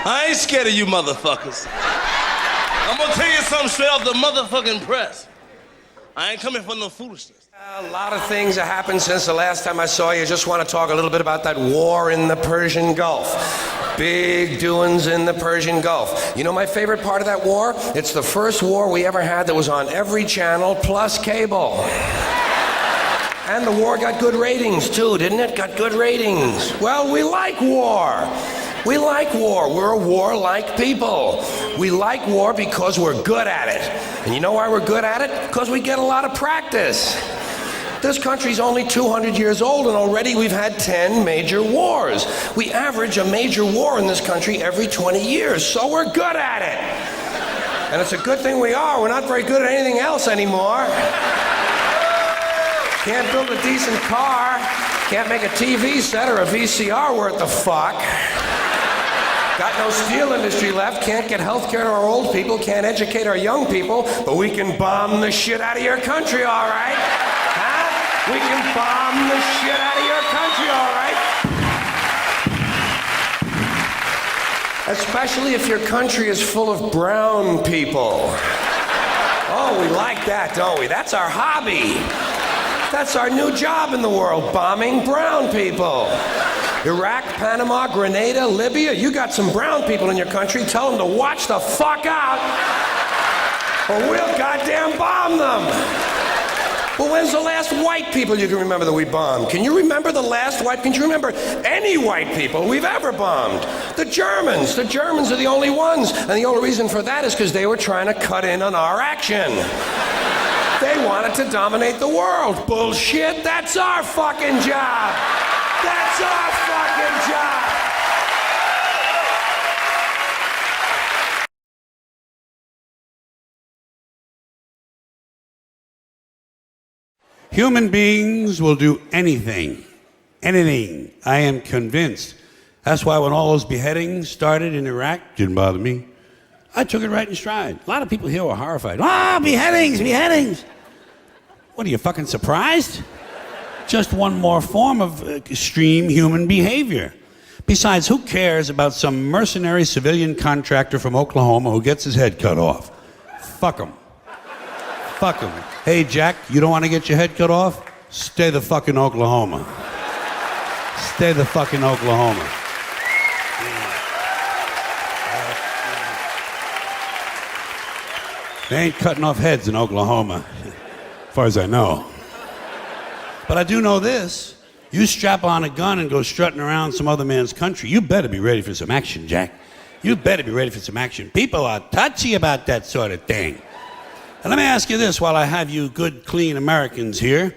I ain't scared of you motherfuckers. I'm gonna tell you something straight off the motherfucking press. I ain't coming for no foolishness. A lot of things have happened since the last time I saw you. Just want to talk a little bit about that war in the Persian Gulf. Big doings in the Persian Gulf. You know my favorite part of that war? It's the first war we ever had that was on every channel plus cable. And the war got good ratings too, didn't it? Got good ratings. Well, we like war. We like war. We're a warlike people. We like war because we're good at it. And you know why we're good at it? Because we get a lot of practice. This country's only 200 years old, and already we've had 10 major wars. We average a major war in this country every 20 years, so we're good at it. And it's a good thing we are. We're not very good at anything else anymore. Can't build a decent car, can't make a TV set or a VCR worth the fuck. Got no steel industry left, can't get health care to our old people, can't educate our young people, but we can bomb the shit out of your country, all right? Huh? We can bomb the shit out of your country, all right? Especially if your country is full of brown people. Oh, we like that, don't we? That's our hobby. That's our new job in the world, bombing brown people. Iraq, Panama, Grenada, Libya, you got some brown people in your country, tell them to watch the fuck out, or we'll goddamn bomb them. Well, when's the last white people you can remember that we bombed? Can you remember the last white, can you remember any white people we've ever bombed? The Germans are the only ones, and the only reason for that is because they were trying to cut in on our action. They wanted to dominate the world. Bullshit, that's our fucking job. That's our fucking job. Human beings will do anything. Anything. I am convinced. That's why when all those beheadings started in Iraq, didn't bother me. I took it right in stride. A lot of people here were horrified. Ah, beheadings, beheadings. What, are you fucking surprised? Just one more form of extreme human behavior. Besides, who cares about some mercenary civilian contractor from Oklahoma who gets his head cut off? Fuck him. Fuck him. Hey, Jack, you don't want to get your head cut off? Stay the fuck in Oklahoma. Stay the fuck in Oklahoma. They ain't cutting off heads in Oklahoma, as far as I know. But I do know this. You strap on a gun and go strutting around some other man's country, you better be ready for some action, Jack. You better be ready for some action. People are touchy about that sort of thing. And let me ask you this while I have you good, clean Americans here.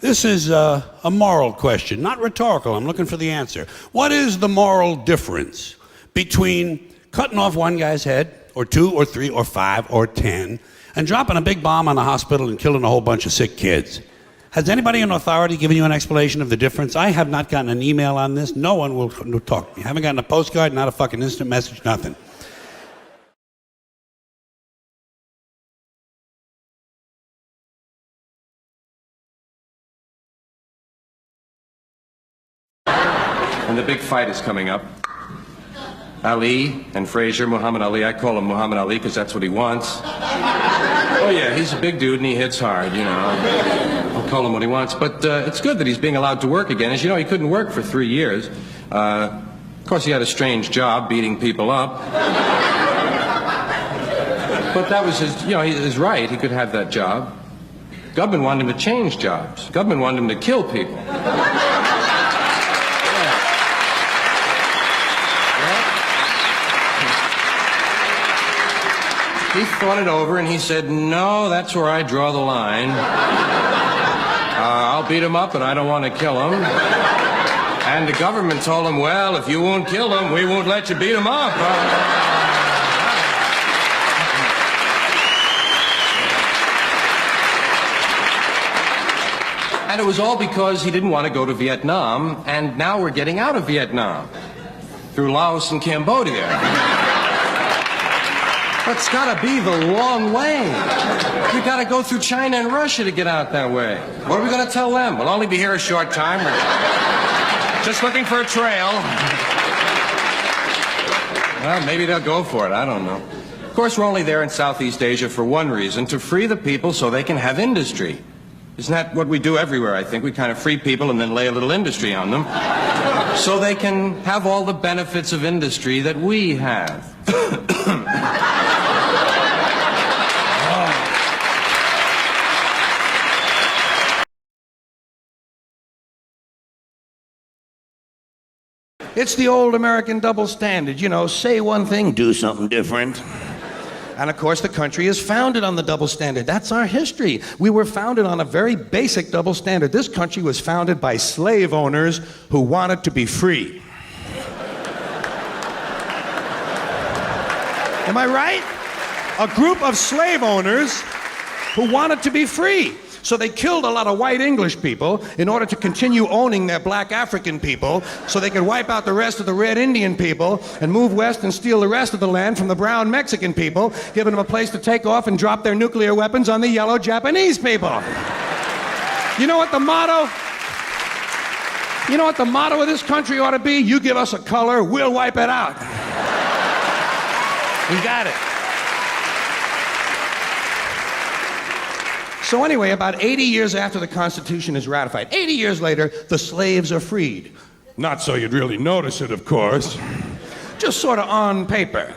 This is a moral question, not rhetorical. I'm looking for the answer. What is the moral difference between cutting off one guy's head, or 2, or 3, or 5, or 10, and dropping a big bomb on a hospital and killing a whole bunch of sick kids? Has anybody in authority given you an explanation of the difference? I have not gotten an email on this. No one will talk to me. I haven't gotten a postcard, not a fucking instant message, nothing. And the big fight is coming up. Ali and Frazier, Muhammad Ali. I call him Muhammad Ali because that's what he wants. Oh yeah, he's a big dude and he hits hard, you know. I'll call him what he wants. But it's good that he's being allowed to work again. As you know, he couldn't work for 3 years. Of course, he had a strange job beating people up. But that was his, you know, his right. He could have that job. Government wanted him to change jobs. Government wanted him to kill people. He thought it over and he said, no, that's where I draw the line. I'll beat him up, but I don't want to kill him. And the government told him, well, if you won't kill him, we won't let you beat him up. And it was all because he didn't want to go to Vietnam, and now we're getting out of Vietnam through Laos and Cambodia. But it's got to be the long way. You got to go through China and Russia to get out that way. What are we going to tell them? We'll only be here a short time. We're just looking for a trail. Well, maybe they'll go for it. I don't know. Of course, we're only there in Southeast Asia for one reason, to free the people so they can have industry. Isn't that what we do everywhere, I think? We kind of free people and then lay a little industry on them so they can have all the benefits of industry that we have. It's the old American double standard, you know, say one thing, do something different. And of course, the country is founded on the double standard. That's our history. We were founded on a very basic double standard. This country was founded by slave owners who wanted to be free. Am I right? A group of slave owners who wanted to be free. So they killed a lot of white English people in order to continue owning their black African people so they could wipe out the rest of the red Indian people and move west and steal the rest of the land from the brown Mexican people, giving them a place to take off and drop their nuclear weapons on the yellow Japanese people. You know what the motto? You know what the motto of this country ought to be? You give us a color, we'll wipe it out. You got it. So anyway, about 80 years after the Constitution is ratified, 80 years later, the slaves are freed. Not so you'd really notice it, of course. Just sort of on paper.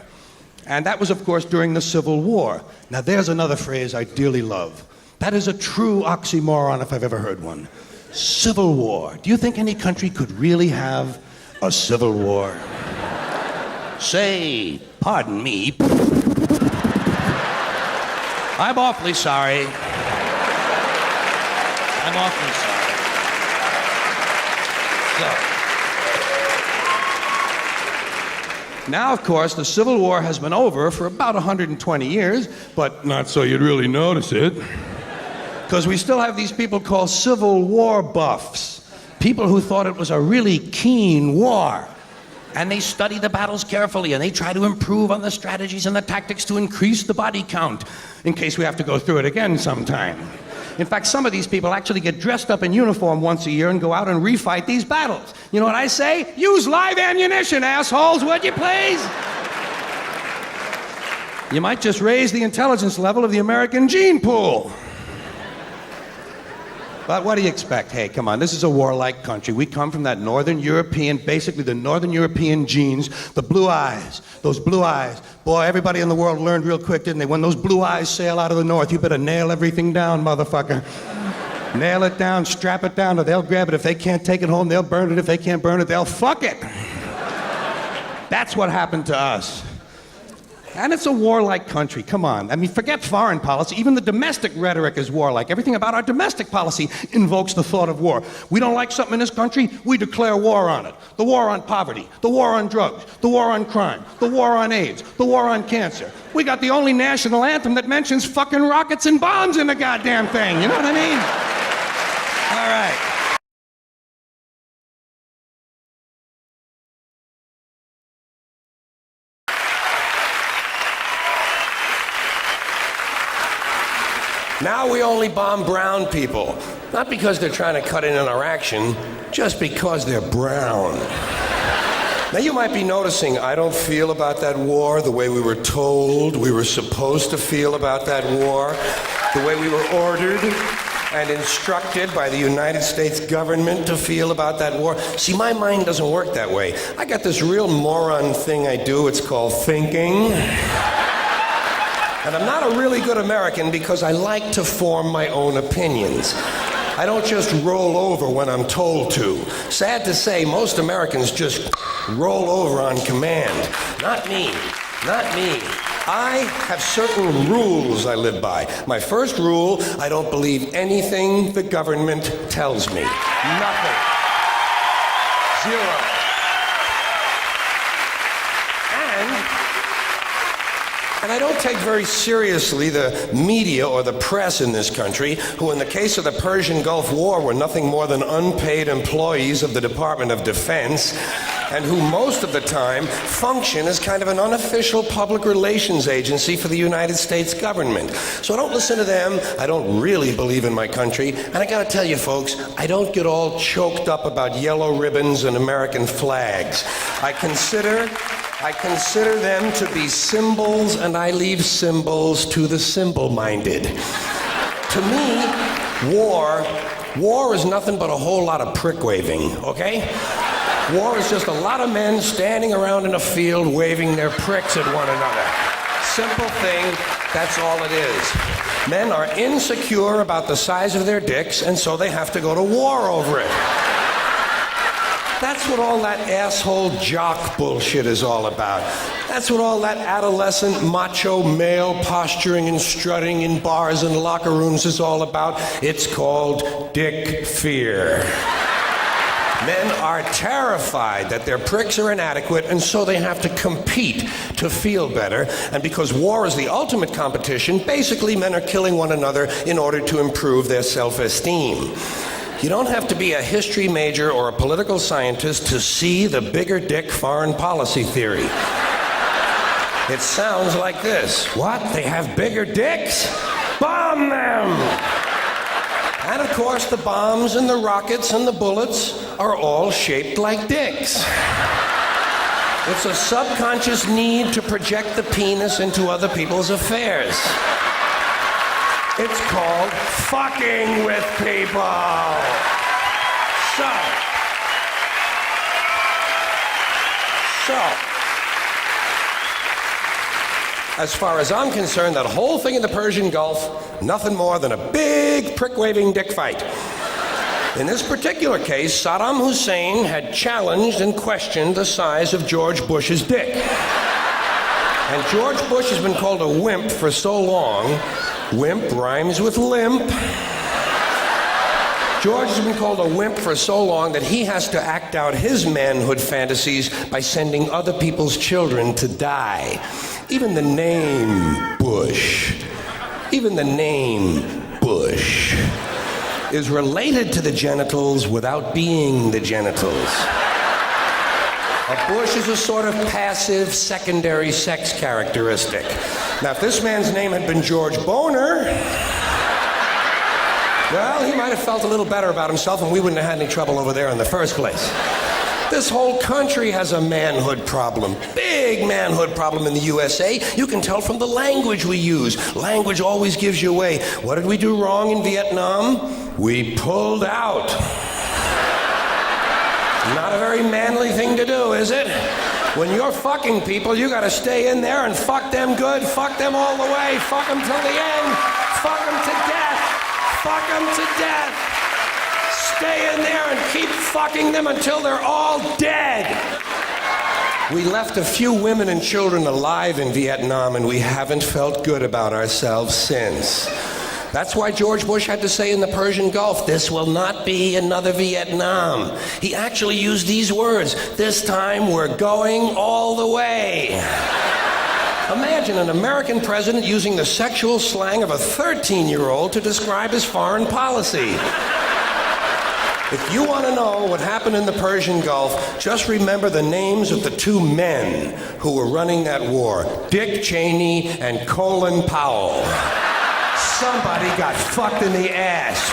And that was, of course, during the Civil War. Now, there's another phrase I dearly love. That is a true oxymoron if I've ever heard one. Civil War. Do you think any country could really have a civil war? Say, pardon me. I'm awfully sorry. I'm awfully sorry. So, now, of course, the Civil War has been over for about 120 years, but not so you'd really notice it. Because we still have these people called Civil War buffs. People who thought it was a really keen war. And they study the battles carefully, and they try to improve on the strategies and the tactics to increase the body count, in case we have to go through it again sometime. In fact, some of these people actually get dressed up in uniform once a year and go out and refight these battles. You know what I say? Use live ammunition, assholes, would you please? You might just raise the intelligence level of the American gene pool. But what do you expect? Hey, come on, this is a warlike country. We come from that Northern European, basically the Northern European genes, the blue eyes, those blue eyes. Boy, everybody in the world learned real quick, didn't they? When those blue eyes sail out of the north, you better nail everything down, motherfucker. Nail it down, strap it down, or they'll grab it. If they can't take it home, they'll burn it. If they can't burn it, they'll fuck it. That's what happened to us. And it's a warlike country, come on. I mean, forget foreign policy. Even the domestic rhetoric is warlike. Everything about our domestic policy invokes the thought of war. We don't like something in this country, we declare war on it. The war on poverty, the war on drugs, the war on crime, the war on AIDS, the war on cancer. We got the only national anthem that mentions fucking rockets and bombs in the goddamn thing, you know what I mean? All right. Now we only bomb brown people. Not because they're trying to cut in on our action, just because they're brown. Now you might be noticing I don't feel about that war the way we were told we were supposed to feel about that war, the way we were ordered and instructed by the United States government to feel about that war. See, my mind doesn't work that way. I got this real moron thing I do, it's called thinking. And I'm not a really good American because I like to form my own opinions. I don't just roll over when I'm told to. Sad to say, most Americans just roll over on command. Not me. Not me. I have certain rules I live by. My first rule, I don't believe anything the government tells me. Nothing. Zero. And I don't take very seriously the media or the press in this country, who in the case of the Persian Gulf War were nothing more than unpaid employees of the Department of Defense, and who most of the time function as kind of an unofficial public relations agency for the United States government. So I don't listen to them, I don't really believe in my country, and I gotta tell you folks, I don't get all choked up about yellow ribbons and American flags. I consider I consider them to be symbols, and I leave symbols to the simple-minded. To me, war is nothing but a whole lot of prick waving, okay? War is just a lot of men standing around in a field waving their pricks at one another. Simple thing, that's all it is. Men are insecure about the size of their dicks, and so they have to go to war over it. That's what all that asshole jock bullshit is all about. That's what all that adolescent macho male posturing and strutting in bars and locker rooms is all about. It's called dick fear. Men are terrified that their pricks are inadequate, and so they have to compete to feel better. And because war is the ultimate competition, basically men are killing one another in order to improve their self-esteem. You don't have to be a history major or a political scientist to see the bigger dick foreign policy theory. It sounds like this. What? They have bigger dicks? Bomb them! And of course, the bombs and the rockets and the bullets are all shaped like dicks. It's a subconscious need to project the penis into other people's affairs. It's called fucking with people. So, as far as I'm concerned, that whole thing in the Persian Gulf, nothing more than a big prick-waving dick fight. In this particular case, Saddam Hussein had challenged and questioned the size of George Bush's dick. And George Bush has been called a wimp for so long. Wimp rhymes with limp. George has been called a wimp for so long that he has to act out his manhood fantasies by sending other people's children to die. Even the name Bush is related to the genitals without being the genitals. A bush is a sort of passive secondary sex characteristic. Now, if this man's name had been George Boner, well, he might have felt a little better about himself and we wouldn't have had any trouble over there in the first place. This whole country has a manhood problem, big manhood problem in the USA. You can tell from the language we use. Language always gives you away. What did we do wrong in Vietnam? We pulled out. Not a very manly thing to do, is it? When you're fucking people, you gotta stay in there and fuck them good, fuck them all the way, fuck them till the end, fuck them to death, fuck them to death. Stay in there and keep fucking them until they're all dead. We left a few women and children alive in Vietnam, and we haven't felt good about ourselves since. That's why George Bush had to say in the Persian Gulf, this will not be another Vietnam. He actually used these words, this time we're going all the way. Imagine an American president using the sexual slang of a 13-year-old to describe his foreign policy. If you want to know what happened in the Persian Gulf, just remember the names of the two men who were running that war, Dick Cheney and Colin Powell. Somebody got fucked in the ass.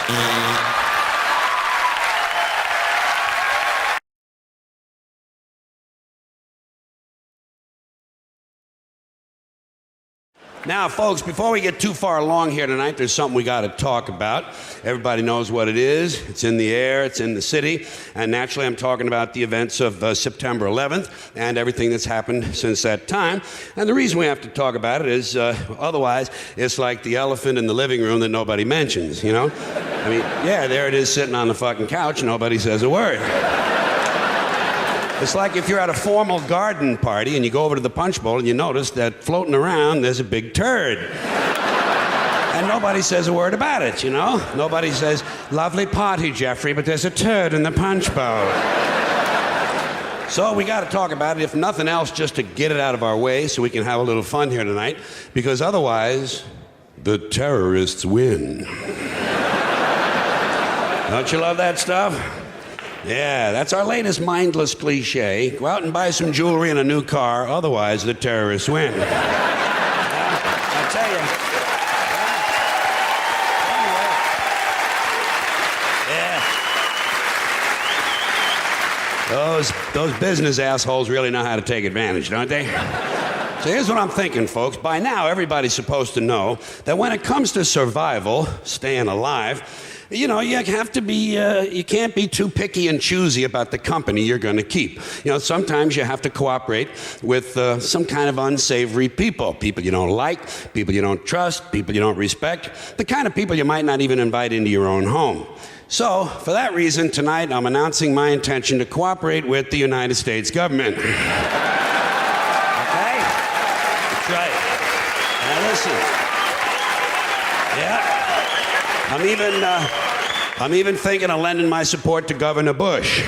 Now, folks, before we get too far along here tonight, there's something we got to talk about. Everybody knows what it is. It's in the air. It's in the city. And naturally, I'm talking about the events of September 11th and everything that's happened since that time. And the reason we have to talk about it is otherwise, it's like the elephant in the living room that nobody mentions, you know? I mean, yeah, there it is sitting on the fucking couch and nobody says a word. It's like if you're at a formal garden party and you go over to the punch bowl and you notice that floating around there's a big turd. And nobody says a word about it, you know? Nobody says, lovely party, Jeffrey, but there's a turd in the punch bowl. So we got to talk about it, if nothing else, just to get it out of our way so we can have a little fun here tonight, because otherwise, the terrorists win. Don't you love that stuff? Yeah, that's our latest mindless cliche. Go out and buy some jewelry and a new car, otherwise the terrorists win. I tell you. Those business assholes really know how to take advantage, don't they? So here's what I'm thinking, folks. By now, everybody's supposed to know that when it comes to survival, staying alive, you know, you have to be, you can't be too picky and choosy about the company you're going to keep. You know, sometimes you have to cooperate with some kind of unsavory people. People you don't like, people you don't trust, people you don't respect, the kind of people you might not even invite into your own home. So, for that reason, tonight I'm announcing my intention to cooperate with the United States government. Okay? That's right. Now listen. Yeah. I'm even thinking of lending my support to Governor Bush.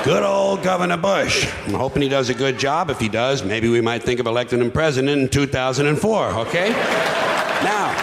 Good old Governor Bush. I'm hoping he does a good job. If he does, maybe we might think of electing him president in 2004, okay? Now,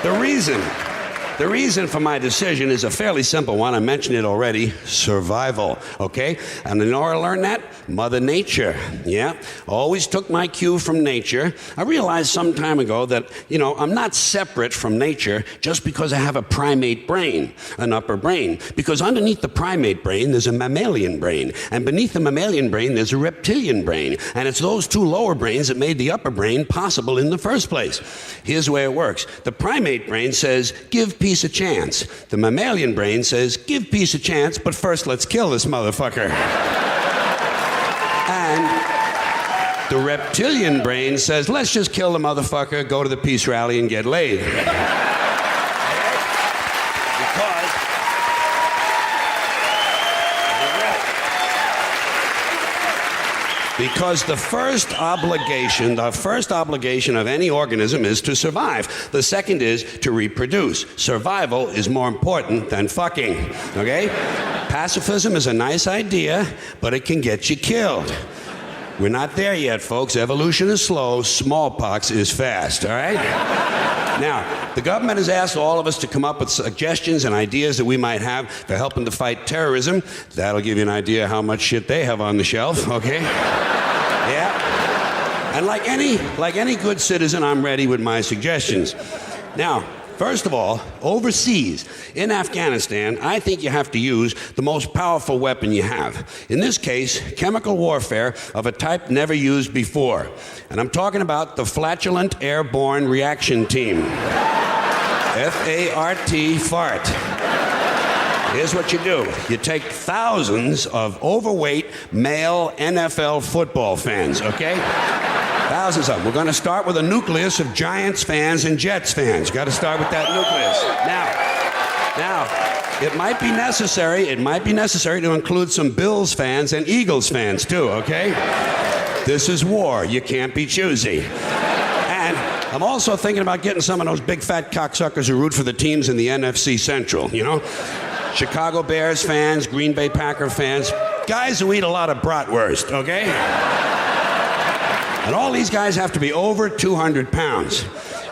the reason for my decision is a fairly simple one. I mentioned it already, survival, okay? And in order to learn that, Mother Nature, yeah? Always took my cue from nature. I realized some time ago that, you know, I'm not separate from nature just because I have a primate brain, an upper brain. Because underneath the primate brain, there's a mammalian brain. And beneath the mammalian brain, there's a reptilian brain. And it's those two lower brains that made the upper brain possible in the first place. Here's the way it works. The primate brain says, give peace a chance. The mammalian brain says, give peace a chance, but first let's kill this motherfucker. And the reptilian brain says, let's just kill the motherfucker, go to the peace rally, and get laid. Because the first obligation of any organism is to survive. The second is to reproduce. Survival is more important than fucking, okay? Pacifism is a nice idea, but it can get you killed. We're not there yet, folks. Evolution is slow, smallpox is fast, all right? Now, the government has asked all of us to come up with suggestions and ideas that we might have for helping to fight terrorism. That'll give you an idea how much shit they have on the shelf, okay? Yeah. And like any good citizen, I'm ready with my suggestions. Now, first of all, overseas, in Afghanistan, I think you have to use the most powerful weapon you have. In this case, chemical warfare of a type never used before. And I'm talking about the flatulent airborne reaction team. F-A-R-T, fart. Here's what you do. You take thousands of overweight male NFL football fans, okay? Thousands of them. We're going to start with a nucleus of Giants fans and Jets fans. Got to start with that nucleus. Now, it might be necessary to include some Bills fans and Eagles fans too, okay? This is war. You can't be choosy. And I'm also thinking about getting some of those big fat cocksuckers who root for the teams in the NFC Central, you know? Chicago Bears fans, Green Bay Packer fans, guys who eat a lot of bratwurst, okay? And all these guys have to be over 200 pounds.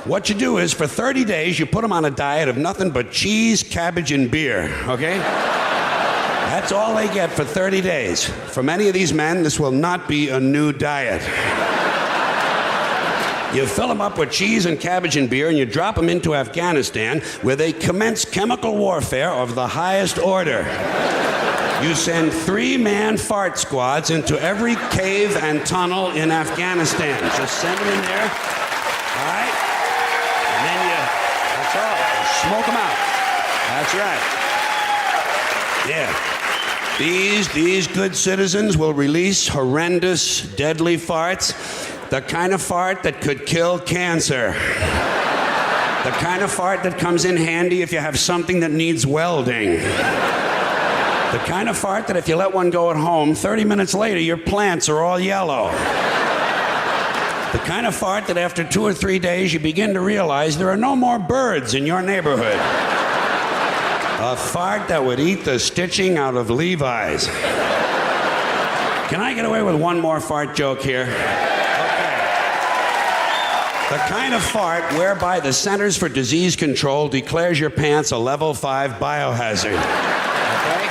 What you do is, for 30 days, you put them on a diet of nothing but cheese, cabbage, and beer, okay? That's all they get for 30 days. For many of these men, this will not be a new diet. You fill them up with cheese and cabbage and beer, and you drop them into Afghanistan, where they commence chemical warfare of the highest order. You send 3-man fart squads into every cave and tunnel in Afghanistan. Just send them in there, all right? And then that's all. You smoke them out. That's right. Yeah. These good citizens will release horrendous, deadly farts. The kind of fart that could kill cancer. The kind of fart that comes in handy if you have something that needs welding. The kind of fart that if you let one go at home, 30 minutes later, your plants are all yellow. The kind of fart that after 2 or 3 days, you begin to realize there are no more birds in your neighborhood. A fart that would eat the stitching out of Levi's. Can I get away with one more fart joke here? The kind of fart whereby the Centers for Disease Control declares your pants a level 5 biohazard. Okay?